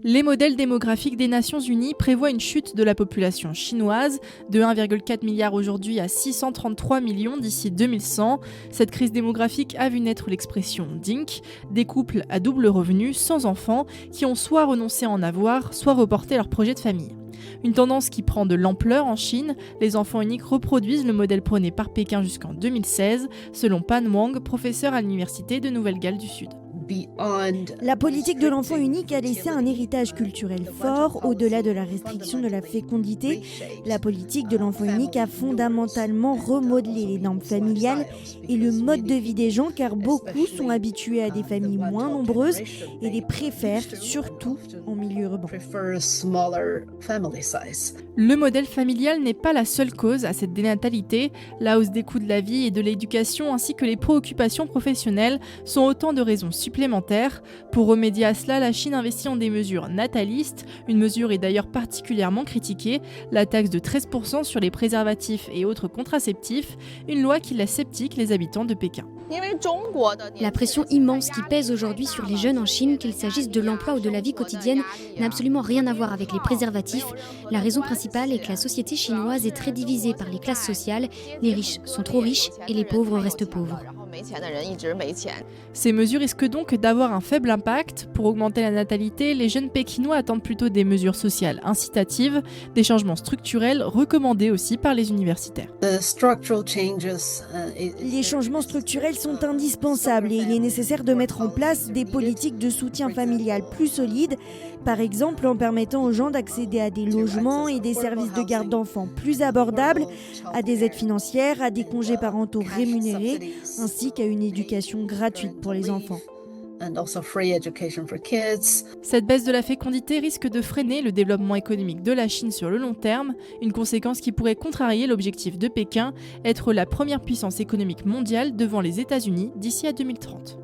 Les modèles démographiques des Nations Unies prévoient une chute de la population chinoise de 1,4 milliard aujourd'hui à 633 millions d'ici 2100. Cette crise démographique a vu naître l'expression DINK, des couples à double revenu sans enfants qui ont soit renoncé à en avoir, soit reporté leur projet de famille. Une tendance qui prend de l'ampleur en Chine, les enfants uniques reproduisent le modèle prôné par Pékin jusqu'en 2016, selon Pan Wang, professeur à l'université de Nouvelle-Galles du Sud. La politique de l'enfant unique a laissé un héritage culturel fort au-delà de la restriction de la fécondité. La politique de l'enfant unique a fondamentalement remodelé les normes familiales et le mode de vie des gens car beaucoup sont habitués à des familles moins nombreuses et les préfèrent surtout en milieu urbain. Le modèle familial n'est pas la seule cause à cette dénatalité. La hausse des coûts de la vie et de l'éducation ainsi que les préoccupations professionnelles sont autant de raisons supplémentaires. Pour remédier à cela, la Chine investit en des mesures natalistes. Une mesure est d'ailleurs particulièrement critiquée, la taxe de 13% sur les préservatifs et autres contraceptifs, une loi qui laisse sceptiques les habitants de Pékin. La pression immense qui pèse aujourd'hui sur les jeunes en Chine, qu'il s'agisse de l'emploi ou de la vie quotidienne, n'a absolument rien à voir avec les préservatifs. La raison principale est que la société chinoise est très divisée par les classes sociales. Les riches sont trop riches et les pauvres restent pauvres. Ces mesures risquent donc d'avoir un faible impact. Pour augmenter la natalité, les jeunes Pékinois attendent plutôt des mesures sociales incitatives, des changements structurels recommandés aussi par les universitaires. Les changements structurels sont indispensables et il est nécessaire de mettre en place des politiques de soutien familial plus solides, par exemple en permettant aux gens d'accéder à des logements et des services de garde d'enfants plus abordables, à des aides financières, à des congés parentaux rémunérés, ainsi qu'à une éducation gratuite pour les enfants. Cette baisse de la fécondité risque de freiner le développement économique de la Chine sur le long terme, une conséquence qui pourrait contrarier l'objectif de Pékin, être la première puissance économique mondiale devant les États-Unis d'ici à 2030.